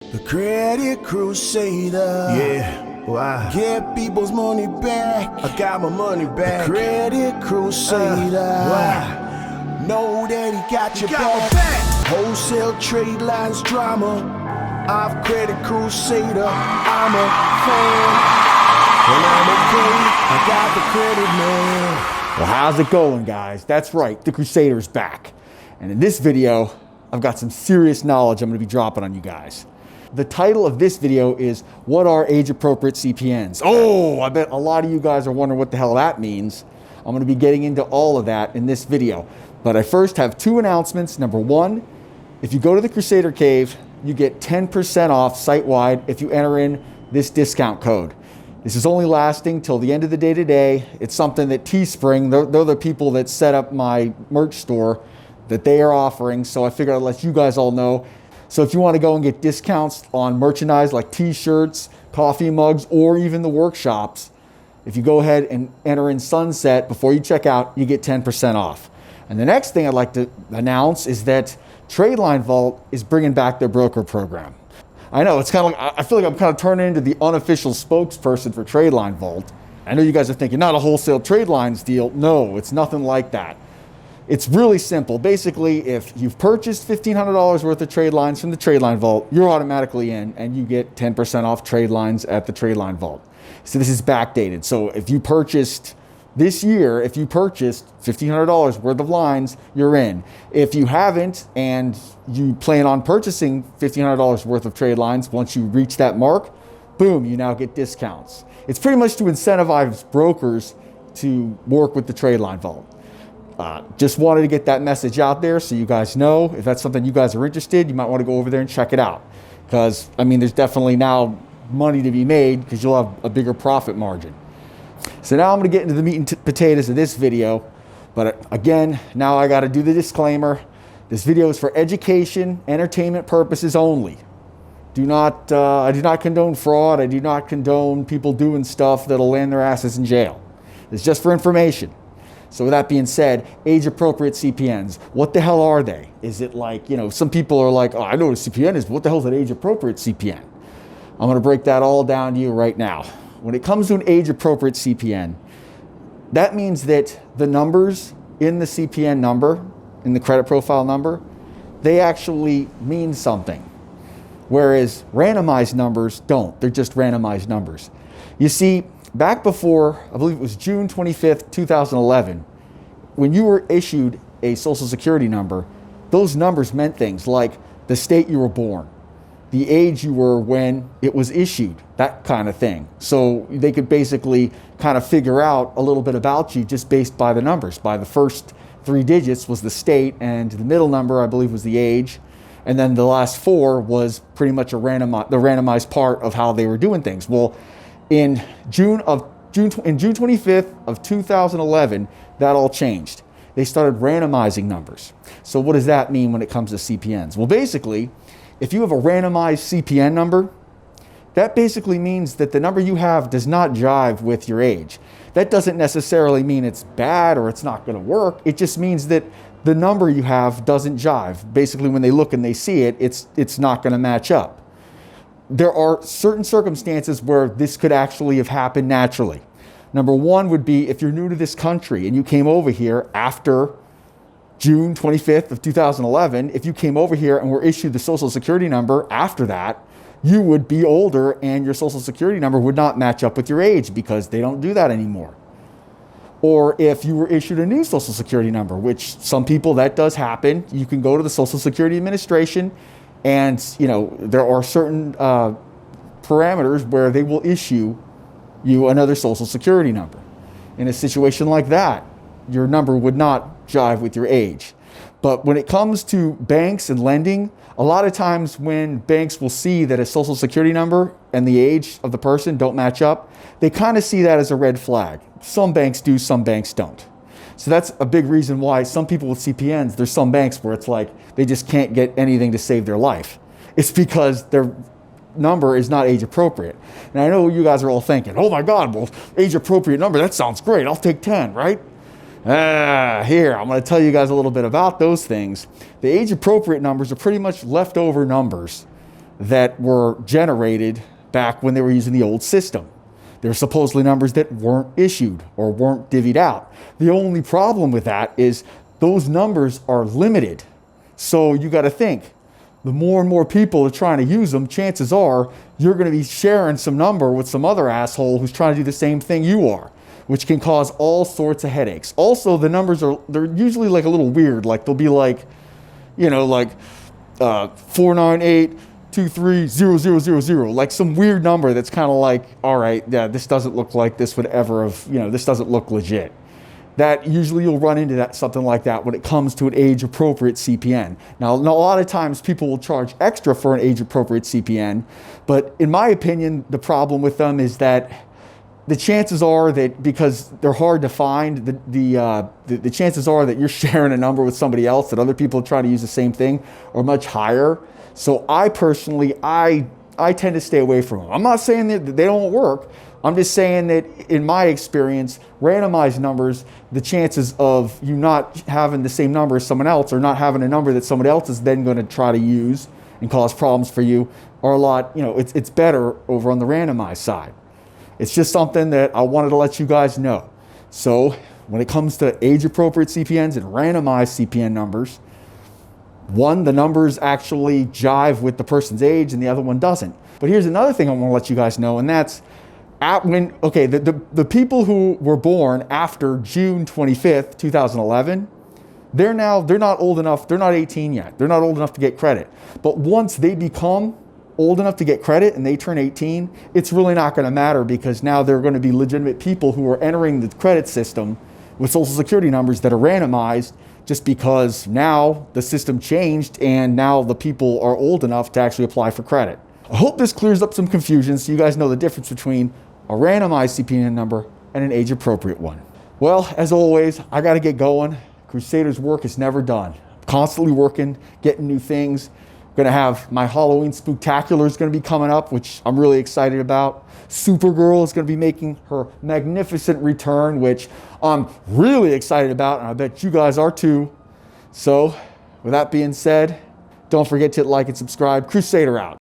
The Credit Crusader. Yeah, wow. Get people's money back. I got my money back. The Credit Crusader. Wow. Know that he got your back. Wholesale trade lines drama. I've Credit Crusader. I'm a fan. And I'm okay. I got the credit, man. Well, how's it going, guys? That's right, the Crusader's back. And in this video, I've got some serious knowledge I'm gonna be dropping on you guys. The title of this video is, what are age appropriate CPNs? Oh, I bet a lot of you guys are wondering what the hell that means. I'm gonna be getting into all of that in this video. But I first have two announcements. Number one, if you go to the Crusader Cave, you get 10% off site-wide if you enter in this discount code. This is only lasting till the end of the day today. It's something that Teespring, they're the people that set up my merch store, that they are offering. So I figured I'd let you guys all know. So if you want to go and get discounts on merchandise like t-shirts, coffee mugs, or even the workshops, if you go ahead and enter in Sunset before you check out, you get 10% off. And the next thing I'd like to announce is that Tradeline Vault is bringing back their broker program. I know, it's kind of like, I feel like I'm kind of turning into the unofficial spokesperson for Tradeline Vault. I know you guys are thinking, not a wholesale trade lines deal. No, it's nothing like that. It's really simple. Basically, if you've purchased $1,500 worth of trade lines from the Tradeline Vault, you're automatically in and you get 10% off trade lines at the Tradeline Vault. So this is backdated. So if you purchased this year, if you purchased $1,500 worth of lines, you're in. If you haven't and you plan on purchasing $1,500 worth of trade lines, once you reach that mark, boom, you now get discounts. It's pretty much to incentivize brokers to work with the Tradeline Vault. Just wanted to get that message out there so you guys know. If that's something you guys are interested, you might want to go over there and check it out. Because, I mean, there's definitely now money to be made because you'll have a bigger profit margin. So now I'm going to get into the meat and potatoes of this video. But again, now I got to do the disclaimer. This video is for education, entertainment purposes only. I do not condone fraud. I do not condone people doing stuff that'll land their asses in jail. It's just for information. So with that being said, age appropriate CPNs, what the hell are they? Is it like, some people are like, oh, I know what a CPN is, but what the hell is an age appropriate CPN? I'm gonna break that all down to you right now. When it comes to an age appropriate CPN, that means that the numbers in the CPN number, in the credit profile number, they actually mean something. Whereas randomized numbers don't, they're just randomized numbers. You see, back before, I believe it was June 25th, 2011, when you were issued a social security number, those numbers meant things like the state you were born, the age you were when it was issued, that kind of thing. So they could basically kind of figure out a little bit about you just based by the numbers. By the first 3 digits was the state, and the middle number, I believe, was the age. And then the last 4 was pretty much the randomized part of how they were doing things. Well, in June 25th of 2011, that all changed. They started randomizing numbers. So what does that mean when it comes to CPNs? Well, basically, if you have a randomized CPN number, that basically means that the number you have does not jive with your age. That doesn't necessarily mean it's bad or it's not going to work. It just means that the number you have doesn't jive. Basically, when they look and they see it, it's not going to match up. There are certain circumstances where this could actually have happened naturally. Number one would be if you're new to this country and you came over here after June 25th of 2011, if you came over here and were issued the social security number after that, you would be older and your social security number would not match up with your age because they don't do that anymore. Or if you were issued a new social security number, which some people that does happen, you can go to the Social Security Administration and, there are certain parameters where they will issue you another social security number. In a situation like that, your number would not jive with your age. But when it comes to banks and lending, a lot of times when banks will see that a social security number and the age of the person don't match up, they kind of see that as a red flag. Some banks do, some banks don't. So that's a big reason why some people with CPNs, there's some banks where it's like they just can't get anything to save their life. It's because their number is not age appropriate. And I know you guys are all thinking, oh my God, well, age appropriate number, that sounds great. I'll take 10, right? Here, I'm going to tell you guys a little bit about those things. The age appropriate numbers are pretty much leftover numbers that were generated back when they were using the old system. They're supposedly numbers that weren't issued or weren't divvied out. The only problem with that is those numbers are limited. So you got to think, the more and more people are trying to use them, chances are you're going to be sharing some number with some other asshole who's trying to do the same thing you are, which can cause all sorts of headaches. Also, the numbers they're usually like a little weird. Like they'll be like, you know, like 498230000, like some weird number that's kind of like, all right, yeah, this doesn't look like this would ever have, you know, this doesn't look legit. That usually you'll run into something like that when it comes to an age-appropriate CPN. Now, a lot of times people will charge extra for an age-appropriate CPN, but in my opinion, the problem with them is that the chances are that because they're hard to find, the chances are that you're sharing a number with somebody else that other people are trying to use the same thing are much higher. So I personally, I tend to stay away from them. I'm not saying that they don't work. I'm just saying that in my experience, randomized numbers, the chances of you not having the same number as someone else or not having a number that somebody else is then going to try to use and cause problems for you are a lot, you know, it's better over on the randomized side. It's just something that I wanted to let you guys know. So when it comes to age-appropriate CPNs and randomized CPN numbers, one, the numbers actually jive with the person's age and the other one doesn't. But here's another thing I want to let you guys know, and that's the people who were born after June 25th, 2011, they're not old enough, they're not 18 yet. They're not old enough to get credit. But once they become old enough to get credit and they turn 18, it's really not going to matter because now they're going to be legitimate people who are entering the credit system with Social Security numbers that are randomized just because now the system changed and now the people are old enough to actually apply for credit. I hope this clears up some confusion so you guys know the difference between a randomized CPN number and an age-appropriate one. Well, as always, I got to get going. Crusader's work is never done. I'm constantly working, getting new things. Going to have my Halloween Spooktacular is going to be coming up, which I'm really excited about. Supergirl is going to be making her magnificent return, which I'm really excited about, and I bet you guys are too. So, with that being said, don't forget to like and subscribe. Crusader out.